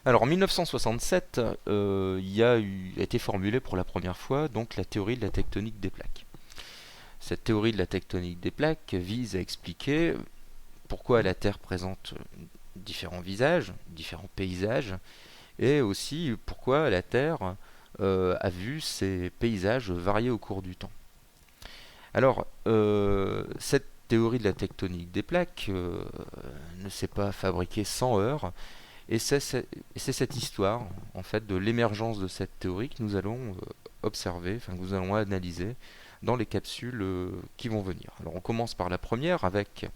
Alors en 1967, a été formulée pour la première fois donc la théorie de la tectonique des plaques. Cette théorie de la tectonique des plaques vise à expliquer pourquoi la Terre présente différents visages, différents paysages, et aussi pourquoi la Terre a vu ces paysages varier au cours du temps. Alors, cette théorie de la tectonique des plaques ne s'est pas fabriquée sans heurts, et c'est cette histoire, en fait, de l'émergence de cette théorie que nous allons observer, enfin que nous allons analyser dans les capsules qui vont venir. Alors, on commence par la première avec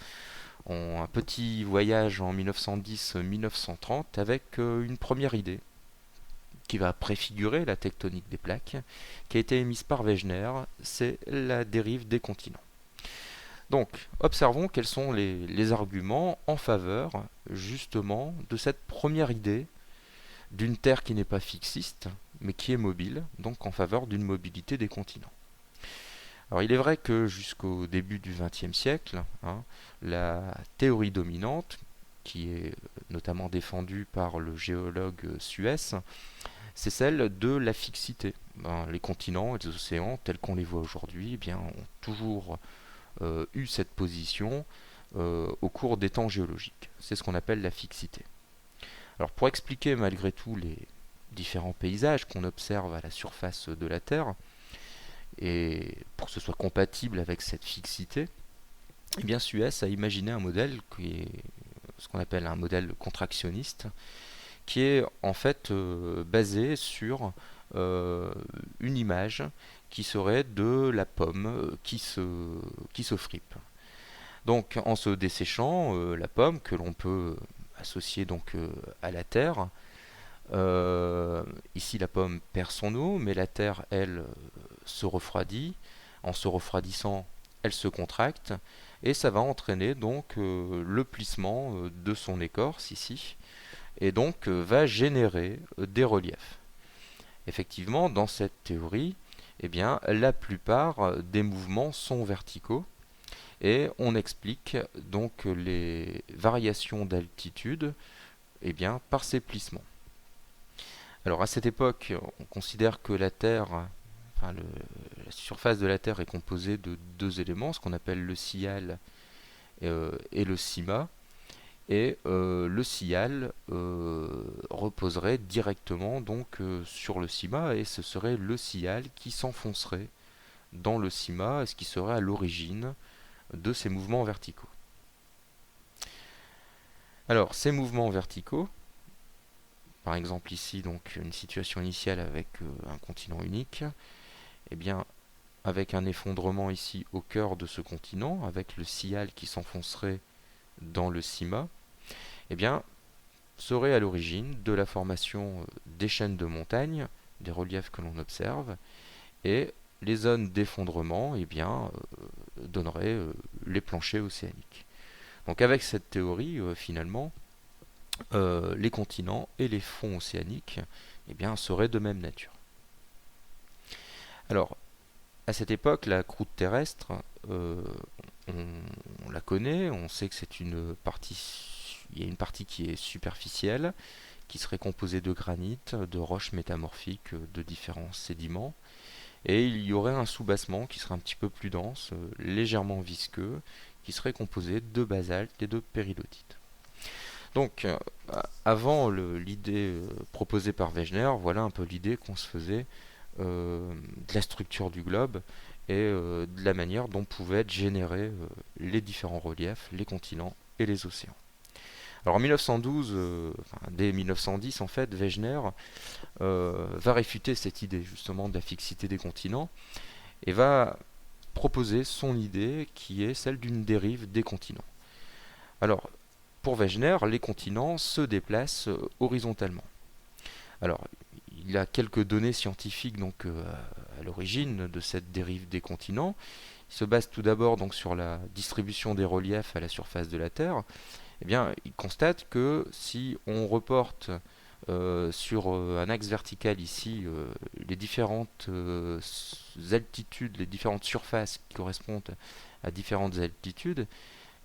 un petit voyage en 1910-1930 avec une première idée qui va préfigurer la tectonique des plaques, qui a été émise par Wegener, c'est la dérive des continents. Donc, observons quels sont les arguments en faveur, justement, de cette première idée d'une Terre qui n'est pas fixiste, mais qui est mobile, donc en faveur d'une mobilité des continents. Alors, il est vrai que jusqu'au début du XXe siècle, la théorie dominante, qui est notamment défendue par le géologue Suess, c'est celle de la fixité. Les continents et les océans, tels qu'on les voit aujourd'hui, ont toujours eu cette position au cours des temps géologiques. C'est ce qu'on appelle la fixité. Alors pour expliquer malgré tout les différents paysages qu'on observe à la surface de la Terre, et pour que ce soit compatible avec cette fixité, eh bien Suez a imaginé un modèle qui est ce qu'on appelle un modèle contractionniste, qui est en fait basé sur une image qui serait de la pomme qui se fripe. Donc en se desséchant, la pomme que l'on peut associer donc à la terre, ici la pomme perd son eau, mais la terre elle se refroidit. En se refroidissant, elle se contracte et ça va entraîner donc le plissement de son écorce ici et donc va générer des reliefs. Effectivement, dans cette théorie, eh bien, la plupart des mouvements sont verticaux et on explique donc les variations d'altitude par ces plissements. Alors à cette époque, on considère que la Terre, la surface de la Terre est composée de deux éléments, ce qu'on appelle le sial et le cima. Et le sial reposerait directement donc sur le cima et ce serait le sial qui s'enfoncerait dans le cima et ce qui serait à l'origine de ces mouvements verticaux. Alors ces mouvements verticaux, par exemple ici donc une situation initiale avec un continent unique, et bien avec un effondrement ici au cœur de ce continent, avec le sial qui s'enfoncerait dans le cima, et bien serait à l'origine de la formation des chaînes de montagnes, des reliefs que l'on observe, et les zones d'effondrement donneraient les planchers océaniques. Donc avec cette théorie, finalement, les continents et les fonds océaniques seraient de même nature. Alors, à cette époque, la croûte terrestre, on la connaît, on sait que c'est une partie, il y a une partie qui est superficielle, qui serait composée de granit, de roches métamorphiques, de différents sédiments, et il y aurait un soubassement qui serait un petit peu plus dense, légèrement visqueux, qui serait composé de basalte et de péridotite. Donc, avant l'idée proposée par Wegener, voilà un peu l'idée qu'on se faisait de la structure du globe et de la manière dont pouvaient être générés les différents reliefs, les continents et les océans. Alors en 1912, dès 1910 en fait, Wegener va réfuter cette idée justement de la fixité des continents et va proposer son idée qui est celle d'une dérive des continents. Alors pour Wegener, les continents se déplacent horizontalement. Alors il y a quelques données scientifiques donc à l'origine de cette dérive des continents. Il se base tout d'abord donc sur la distribution des reliefs à la surface de la Terre. Eh bien, il constate que si on reporte sur un axe vertical ici les différentes altitudes, les différentes surfaces qui correspondent à différentes altitudes,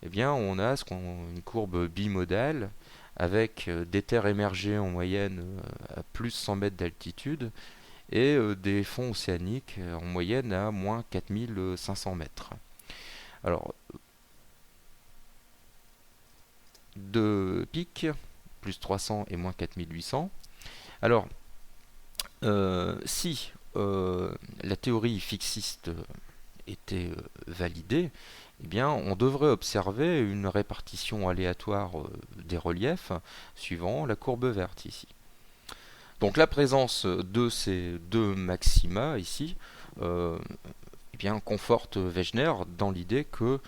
eh bien on a une courbe bimodale avec des terres émergées en moyenne à plus 100 mètres d'altitude, et des fonds océaniques en moyenne à moins 4500 mètres. Alors, deux pics, plus 300 et moins 4800. Alors, si la théorie fixiste était validée, eh bien, on devrait observer une répartition aléatoire des reliefs suivant la courbe verte ici. Donc la présence de ces deux maxima ici eh bien, conforte Wegener dans l'idée que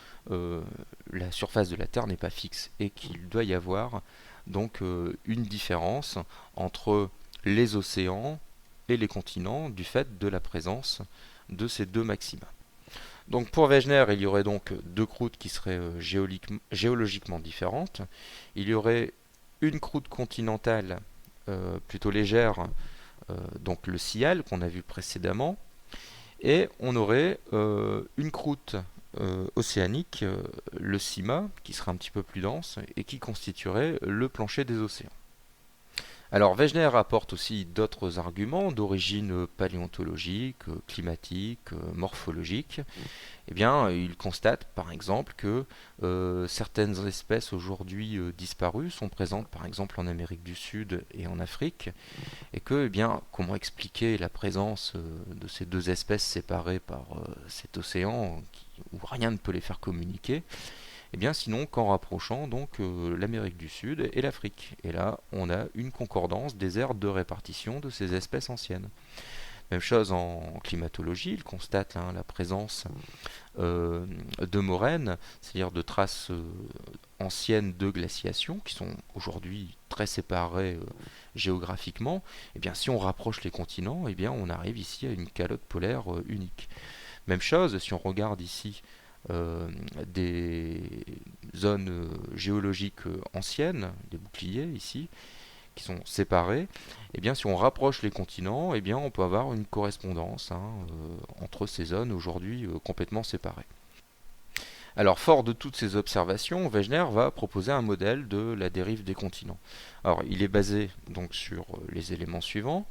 la surface de la Terre n'est pas fixe et qu'il doit y avoir donc une différence entre les océans et les continents du fait de la présence de ces deux maxima. Donc pour Wegener, il y aurait donc deux croûtes qui seraient géologiquement différentes. Il y aurait une croûte continentale plutôt légère, donc le Sial qu'on a vu précédemment, et on aurait une croûte océanique, le Sima, qui serait un petit peu plus dense et qui constituerait le plancher des océans. Alors Wegener apporte aussi d'autres arguments d'origine paléontologique, climatique, morphologique. Eh bien, il constate par exemple que certaines espèces aujourd'hui disparues sont présentes par exemple en Amérique du Sud et en Afrique, et que, eh bien, comment expliquer la présence de ces deux espèces séparées par cet océan où rien ne peut les faire communiquer. Eh bien, sinon qu'en rapprochant donc l'Amérique du Sud et l'Afrique. Et là, on a une concordance des aires de répartition de ces espèces anciennes. Même chose en climatologie, il constate la présence de moraines, c'est-à-dire de traces anciennes de glaciation, qui sont aujourd'hui très séparées géographiquement. Et bien, si on rapproche les continents, eh bien, on arrive ici à une calotte polaire unique. Même chose, si on regarde ici des zones géologiques anciennes, des boucliers ici, qui sont séparés, et bien si on rapproche les continents, et bien on peut avoir une correspondance entre ces zones aujourd'hui complètement séparées. Alors fort de toutes ces observations, Wegener va proposer un modèle de la dérive des continents. Alors il est basé donc sur les éléments suivants.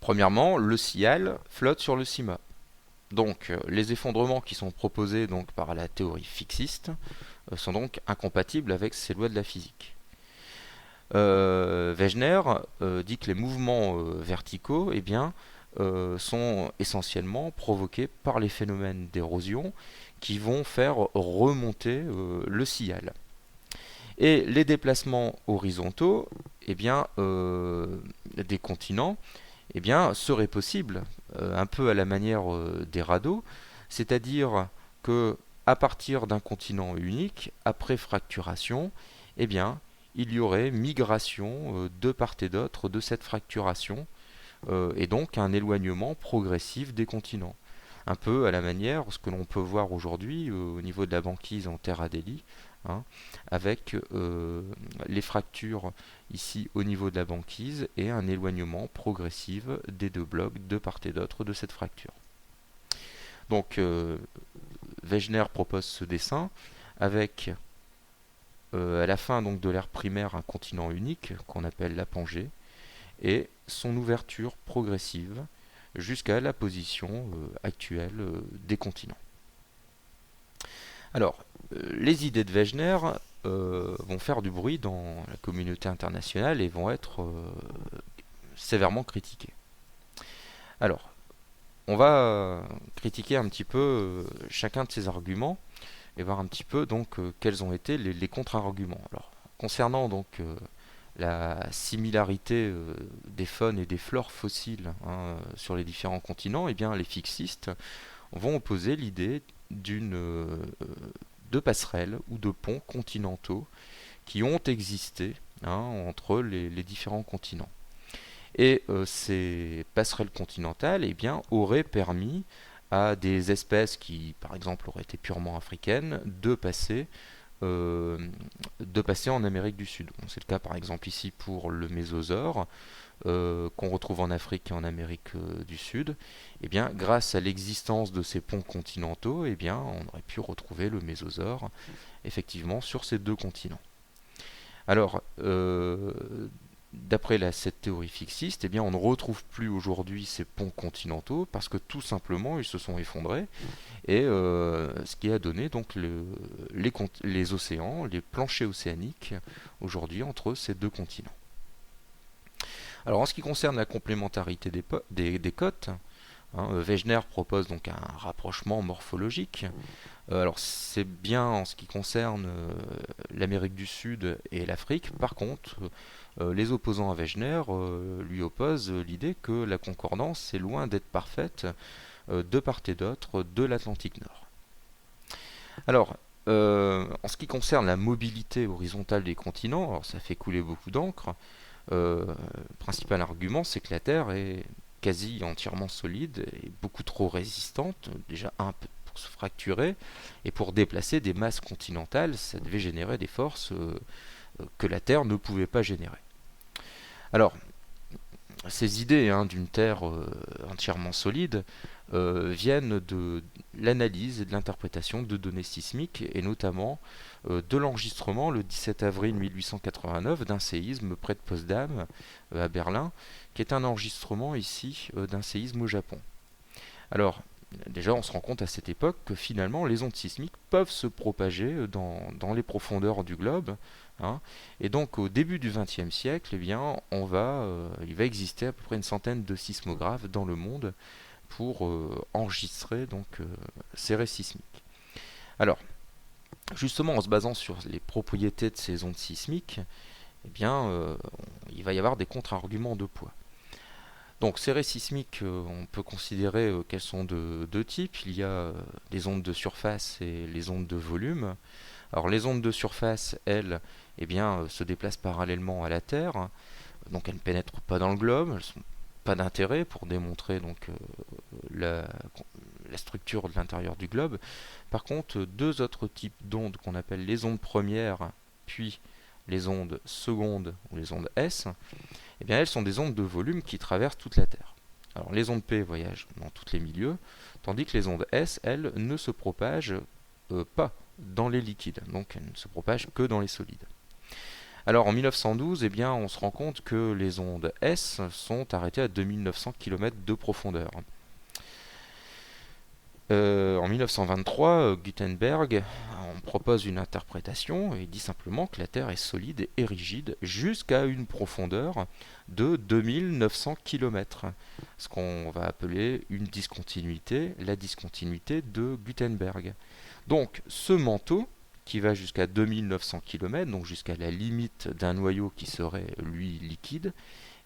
Premièrement, le Sial flotte sur le Sima. Donc les effondrements qui sont proposés donc par la théorie fixiste sont donc incompatibles avec ces lois de la physique. Wegener dit que les mouvements verticaux eh bien, sont essentiellement provoqués par les phénomènes d'érosion qui vont faire remonter le Sial. Et les déplacements horizontaux eh bien, des continents eh bien, seraient possibles un peu à la manière des radeaux, c'est-à-dire que à partir d'un continent unique, après fracturation, eh bien, il y aurait migration de part et d'autre de cette fracturation et donc un éloignement progressif des continents. Un peu à la manière de ce que l'on peut voir aujourd'hui au niveau de la banquise en Terre Adélie, avec les fractures ici au niveau de la banquise et un éloignement progressif des deux blocs de part et d'autre de cette fracture. Donc Wegener propose ce dessin avec à la fin donc, de l'ère primaire un continent unique qu'on appelle la Pangée et son ouverture progressive jusqu'à la position actuelle des continents. Alors, les idées de Wegener vont faire du bruit dans la communauté internationale et vont être sévèrement critiquées. Alors, on va critiquer un petit peu chacun de ces arguments et voir un petit peu donc quels ont été les contre-arguments. Alors, concernant donc la similarité des faunes et des flores fossiles sur les différents continents, eh bien les fixistes vont opposer l'idée de passerelles ou de ponts continentaux qui ont existé entre les différents continents. Et ces passerelles continentales eh bien, auraient permis à des espèces qui, par exemple, auraient été purement africaines, de passer en Amérique du Sud. Bon, c'est le cas, par exemple, ici pour le mésosaure, qu'on retrouve en Afrique et en Amérique du Sud. Eh bien, grâce à l'existence de ces ponts continentaux, eh bien, on aurait pu retrouver le mésosaure, effectivement, sur ces deux continents. Alors, d'après cette théorie fixiste, eh bien, on ne retrouve plus aujourd'hui ces ponts continentaux parce que tout simplement ils se sont effondrés et ce qui a donné donc les océans, les planchers océaniques aujourd'hui entre ces deux continents. Alors en ce qui concerne la complémentarité des côtes, Wegener propose donc un rapprochement morphologique. Alors c'est bien en ce qui concerne l'Amérique du Sud et l'Afrique. Par contre, les opposants à Wegener lui opposent l'idée que la concordance est loin d'être parfaite de part et d'autre de l'Atlantique Nord. Alors, en ce qui concerne la mobilité horizontale des continents, alors ça fait couler beaucoup d'encre. Le principal argument, c'est que la Terre est quasi entièrement solide et beaucoup trop résistante, déjà un peu pour se fracturer, et pour déplacer des masses continentales, ça devait générer des forces que la Terre ne pouvait pas générer. Alors, ces idées d'une Terre entièrement solide viennent de l'analyse et de l'interprétation de données sismiques, et notamment de l'enregistrement le 17 avril 1889 d'un séisme près de Potsdam, à Berlin, qui est un enregistrement ici d'un séisme au Japon. Alors, déjà, on se rend compte à cette époque que finalement, les ondes sismiques peuvent se propager dans les profondeurs du globe. Et donc, au début du XXe siècle, eh bien, il va exister à peu près une centaine de sismographes dans le monde pour enregistrer donc, ces raies sismiques. Alors, justement, en se basant sur les propriétés de ces ondes sismiques, eh bien, il va y avoir des contre-arguments de poids. Donc ces raies sismiques, on peut considérer qu'elles sont de deux types. Il y a les ondes de surface et les ondes de volume. Alors les ondes de surface, elles, eh bien, se déplacent parallèlement à la Terre, donc elles ne pénètrent pas dans le globe, elles n'ont pas d'intérêt pour démontrer donc, la structure de l'intérieur du globe. Par contre, deux autres types d'ondes qu'on appelle les ondes premières, puis les ondes secondes ou les ondes S, eh bien, elles sont des ondes de volume qui traversent toute la Terre. Alors les ondes P voyagent dans tous les milieux, tandis que les ondes S, elles, ne se propagent pas dans les liquides, donc elles ne se propagent que dans les solides. Alors en 1912, eh bien, on se rend compte que les ondes S sont arrêtées à 2900 km de profondeur. En 1923, Gutenberg on propose une interprétation et il dit simplement que la Terre est solide et rigide jusqu'à une profondeur de 2900 km, ce qu'on va appeler une discontinuité, la discontinuité de Gutenberg. Donc ce manteau, qui va jusqu'à 2900 km, donc jusqu'à la limite d'un noyau qui serait, lui, liquide,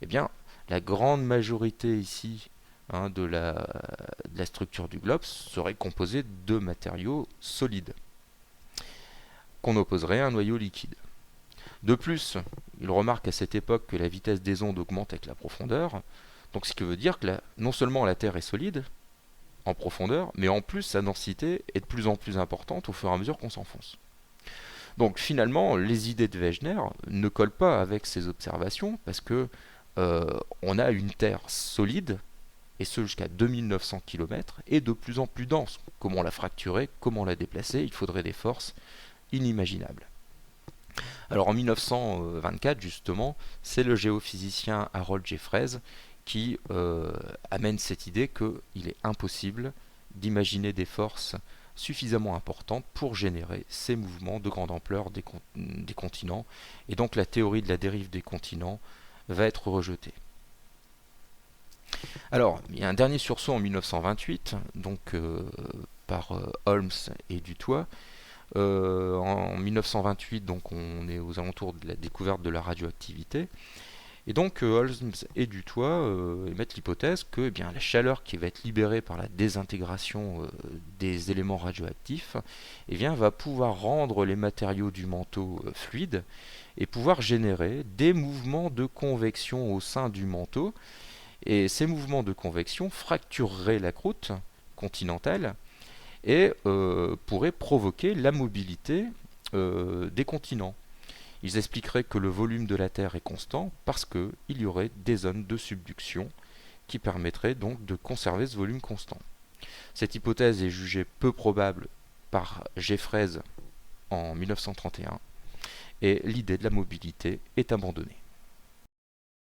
eh bien, la grande majorité ici de la structure du globe serait composée de matériaux solides, qu'on opposerait à un noyau liquide. De plus, il remarque à cette époque que la vitesse des ondes augmente avec la profondeur, donc ce qui veut dire que non seulement la Terre est solide en profondeur, mais en plus sa densité est de plus en plus importante au fur et à mesure qu'on s'enfonce. Donc finalement, les idées de Wegener ne collent pas avec ces observations parce que on a une Terre solide, et ce jusqu'à 2900 km, et de plus en plus dense. Comment la fracturer, comment la déplacer, il faudrait des forces inimaginables. Alors en 1924, justement, c'est le géophysicien Harold Jeffreys qui amène cette idée qu'il est impossible d'imaginer des forces suffisamment importantes pour générer ces mouvements de grande ampleur des continents, et donc la théorie de la dérive des continents va être rejetée. Alors, il y a un dernier sursaut en 1928, donc par Holmes et Dutoit. En 1928, donc on est aux alentours de la découverte de la radioactivité. Et donc Holmes et Dutoit émettent l'hypothèse que la chaleur qui va être libérée par la désintégration des éléments radioactifs va pouvoir rendre les matériaux du manteau fluides et pouvoir générer des mouvements de convection au sein du manteau. Et ces mouvements de convection fractureraient la croûte continentale et pourraient provoquer la mobilité des continents. Ils expliqueraient que le volume de la Terre est constant parce qu'il y aurait des zones de subduction qui permettraient donc de conserver ce volume constant. Cette hypothèse est jugée peu probable par Jeffreys en 1931 et l'idée de la mobilité est abandonnée.